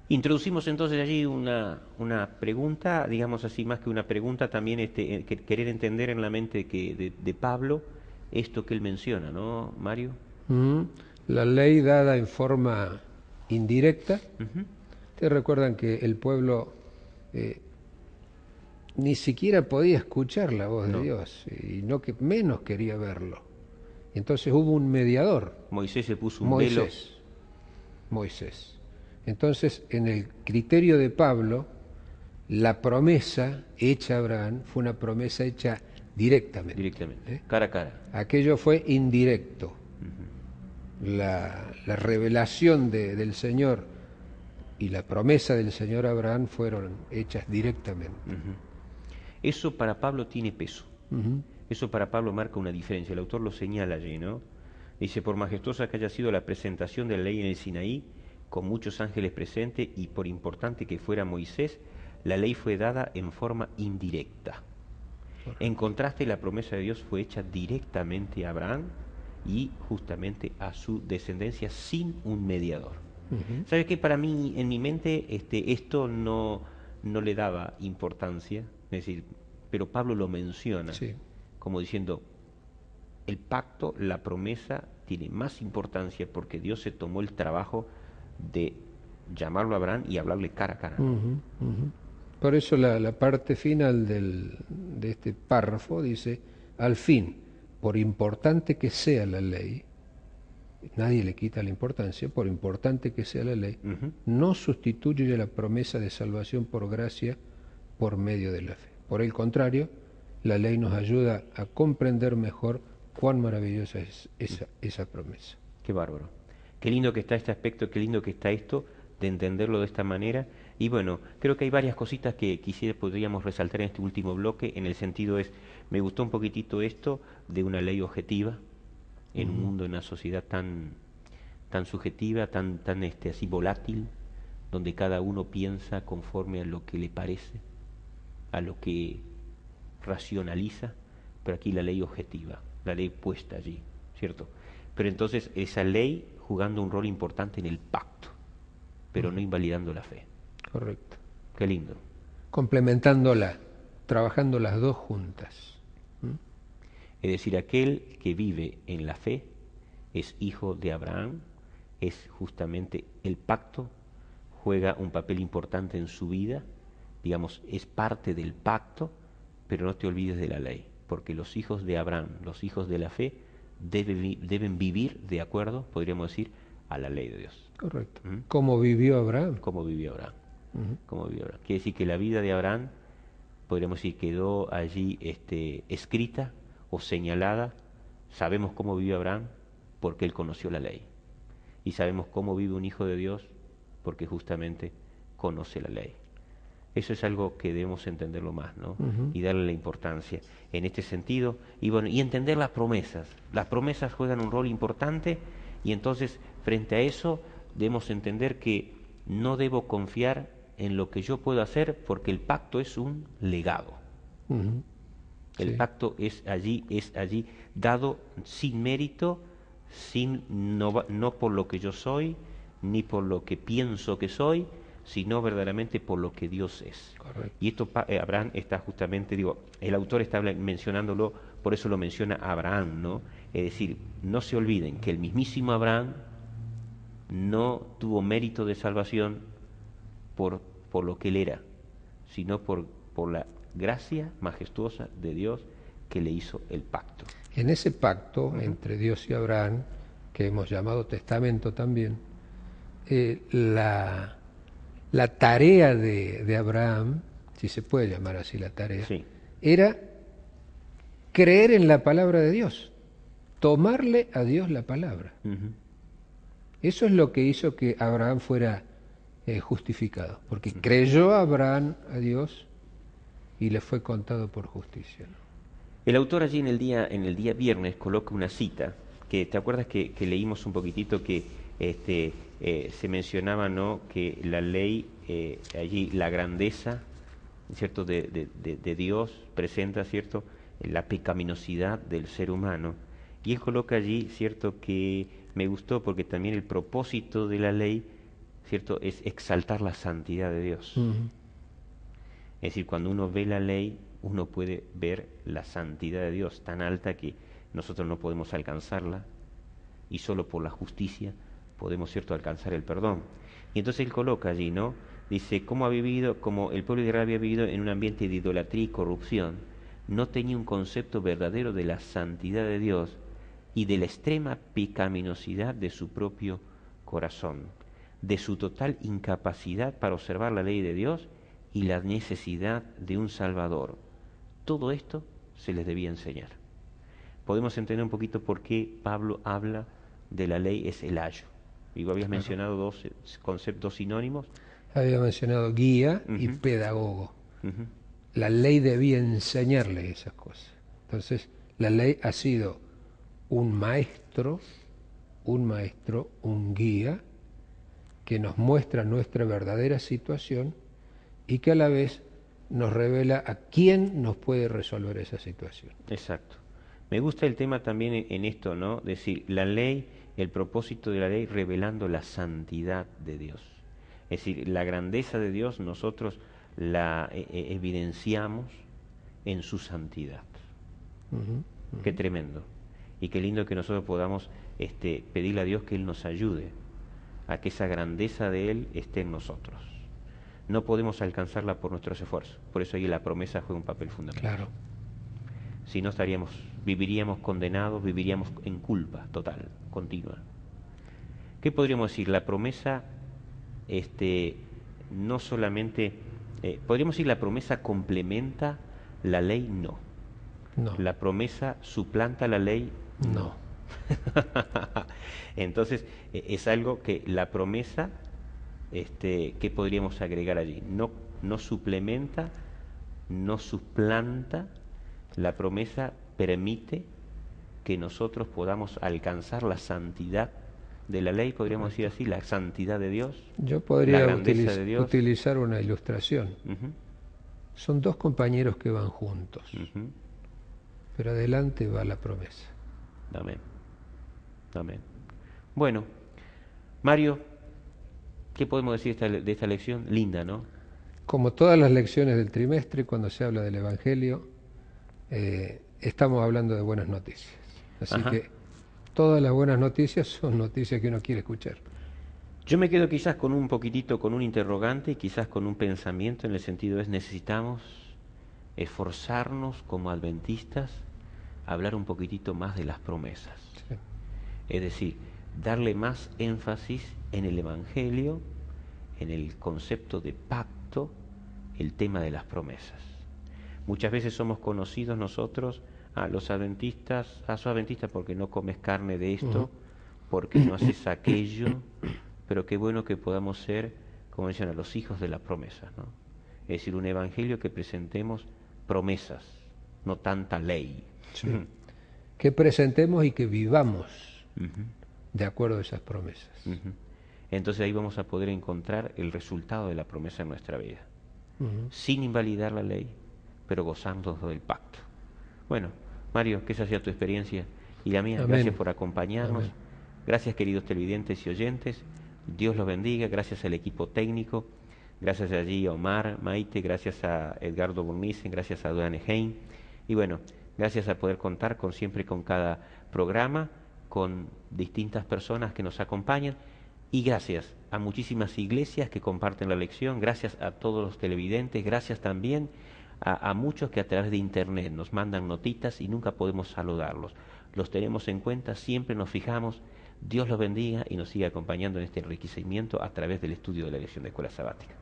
Introducimos entonces allí una pregunta, digamos así, más que una pregunta, también querer entender en la mente de Pablo esto que él menciona, ¿no, Mario? Mm. La ley dada en forma indirecta. Ujú. Ustedes recuerdan que el pueblo eh, ni siquiera podía escuchar la voz de No, Dios y no que menos quería verlo. Y entonces hubo un mediador, Moisés se puso un velo. Moisés. Moisés. Entonces, en el criterio de Pablo, la promesa hecha a Abraham fue una promesa hecha directamente. Directamente, ¿Eh? cara a cara. Aquello fue indirecto. Ujú. La revelación del Señor y la promesa del Señor a Abraham fueron hechas directamente. Ujú. Eso para Pablo tiene peso. Ujú. Eso para Pablo marca una diferencia. El autor lo señala allí, ¿no? Dice, por majestuosa que haya sido la presentación de la ley en el Sinaí, con muchos ángeles presentes, y por importante que fuera Moisés, la ley fue dada en forma indirecta. En Correcto. contraste, la promesa de Dios fue hecha directamente a Abraham y justamente a su descendencia sin un mediador. Ujú. ¿Sabes qué? Para mí, en mi mente, esto no le daba importancia, es decir, pero Pablo lo menciona Sí, como diciendo, el pacto, la promesa, tiene más importancia porque Dios se tomó el trabajo de llamarlo a Abraham y hablarle cara a cara, ¿no? ujú, ujú. Por eso la parte final de este párrafo dice, al fin, por importante que sea la ley, nadie le quita la importancia, por importante que sea la ley, Ujú. no sustituye la promesa de salvación por gracia por medio de la fe. Por el contrario, la ley nos ayuda a comprender mejor cuán maravillosa es esa promesa. Qué bárbaro. Qué lindo que está este aspecto, qué lindo que está esto de entenderlo de esta manera. Y bueno, creo que hay varias cositas que podríamos resaltar en este último bloque, en el sentido es, me gustó un poquitito esto de una ley objetiva en un Ujú. mundo, en una sociedad tan subjetiva, tan así volátil, donde cada uno piensa conforme a lo que le parece, a lo que racionaliza, pero aquí la ley objetiva, la ley puesta allí, ¿cierto? Pero entonces esa ley jugando un rol importante en el pacto, pero no invalidando la fe. Correcto. Qué lindo. Complementándola, trabajando las dos juntas. ¿Mm? Es decir, aquel que vive en la fe es hijo de Abraham, es justamente el pacto, juega un papel importante en su vida, digamos, es parte del pacto, pero no te olvides de la ley, porque los hijos de Abraham, los hijos de la fe, deben vivir de acuerdo, podríamos decir, a la ley de Dios. Correcto. ¿Mm? ¿Cómo vivió Abraham? ¿Cómo vivió Abraham? Ujú. ¿Cómo vivió Abraham? Quiere decir que la vida de Abraham, podríamos decir, quedó allí escrita o señalada. Sabemos cómo vivió Abraham porque él conoció la ley. Y sabemos cómo vive un hijo de Dios porque justamente conoce la ley. Eso es algo que debemos entenderlo más, ¿no? Ujú. Y darle la importancia en este sentido. Y bueno, y entender las promesas. Las promesas juegan un rol importante y entonces frente a eso debemos entender que no debo confiar en lo que yo puedo hacer porque el pacto es un legado. Ujú. El Sí, pacto es allí dado sin mérito, no por lo que yo soy, ni por lo que pienso que soy, sino verdaderamente por lo que Dios es. Y correcto. esto Abraham está justamente, digo, el autor está mencionándolo, por eso lo menciona Abraham, ¿no? Es decir, no se olviden que el mismísimo Abraham no tuvo mérito de salvación por, por lo que él era, sino por la gracia majestuosa de Dios que le hizo el pacto. En ese pacto Ujú. entre Dios y Abraham, que hemos llamado testamento también, la tarea de Abraham, si se puede llamar así la tarea, Sí. era creer en la palabra de Dios, tomarle a Dios la palabra. Ujú. Eso es lo que hizo que Abraham fuera justificado, porque creyó Abraham a Dios y le fue contado por justicia, ¿no? El autor allí en el día viernes coloca una cita, que te acuerdas que leímos un poquitito que se mencionaba, ¿no?, que la ley, allí la grandeza, ¿cierto?, de Dios presenta, ¿cierto?, la pecaminosidad del ser humano. Y él coloca allí, ¿cierto?, que me gustó porque también el propósito de la ley ¿cierto? Es exaltar la santidad de Dios. Es decir, cuando uno ve la ley, uno puede ver la santidad de Dios tan alta que nosotros no podemos alcanzarla, y solo por la justicia podemos, ¿cierto?, alcanzar el perdón. Y entonces él coloca allí, ¿no? Dice, como el pueblo de Israel había vivido en un ambiente de idolatría y corrupción, no tenía un concepto verdadero de la santidad de Dios y de la extrema pecaminosidad de su propio corazón, de su total incapacidad para observar la ley de Dios y la necesidad de un Salvador. Todo esto se les debía enseñar. Podemos entender un poquito por qué Pablo habla de la ley es el ayo. Y vos habías mencionado dos conceptos sinónimos. Había mencionado guía y pedagogo. La ley debía enseñarle esas cosas. Entonces, la ley ha sido un maestro, un guía, que nos muestra nuestra verdadera situación y que a la vez nos revela a quién nos puede resolver esa situación. Exacto. Me gusta el tema también en esto, ¿no? Decir, la ley, el propósito de la ley revelando la santidad de Dios. Es decir, la grandeza de Dios nosotros la evidenciamos en su santidad. Qué tremendo. Y qué lindo que nosotros podamos pedirle a Dios que Él nos ayude a que esa grandeza de Él esté en nosotros. No podemos alcanzarla por nuestros esfuerzos. Por eso ahí la promesa juega un papel fundamental. Claro. Si no viviríamos condenados, viviríamos en culpa total, continua. ¿Qué podríamos decir? La promesa, no solamente, podríamos decir la promesa complementa la ley, no. La promesa suplanta la ley, no. Entonces, es algo que la promesa, ¿qué podríamos agregar allí? No suplementa, no suplanta. La promesa permite que nosotros podamos alcanzar la santidad de la ley, podríamos decir así, la santidad de Dios. Yo podría utilizar una ilustración. Son dos compañeros que van juntos, pero adelante va la promesa. Amén. Amén. Bueno, Mario, ¿qué podemos decir de esta lección? Linda, ¿no? Como todas las lecciones del trimestre, cuando se habla del Evangelio, estamos hablando de buenas noticias. Así que todas las buenas noticias son noticias que uno quiere escuchar. Yo me quedo quizás con un poquitito, con un interrogante, quizás con un pensamiento en el sentido es necesitamos esforzarnos como adventistas a hablar un poquitito más de las promesas. Sí. Es decir, darle más énfasis en el Evangelio, en el concepto de pacto, el tema de las promesas. Muchas veces somos conocidos nosotros, los adventistas, sos adventista porque no comes carne de esto, porque no haces aquello, pero qué bueno que podamos ser, como mencionan, los hijos de la promesa, ¿no? Es decir, un evangelio que presentemos promesas, no tanta ley. Sí. Que presentemos y que vivamos de acuerdo a esas promesas. Entonces ahí vamos a poder encontrar el resultado de la promesa en nuestra vida, sin invalidar la ley, pero gozando del pacto. Bueno, Mario, que esa sea tu experiencia y la mía. Amén. Gracias por acompañarnos. Amén. Gracias, queridos televidentes y oyentes. Dios los bendiga. Gracias al equipo técnico. Gracias allí a Omar, Maite. Gracias a Edgardo Burnissen. Gracias a Duane Hein. Y bueno, gracias a poder contar siempre con cada programa, con distintas personas que nos acompañan. Y gracias a muchísimas iglesias que comparten la lección. Gracias a todos los televidentes. Gracias también a muchos que a través de internet nos mandan notitas y nunca podemos saludarlos. Los tenemos en cuenta, siempre nos fijamos. Dios los bendiga y nos siga acompañando en este enriquecimiento a través del estudio de la lección de Escuela Sabática.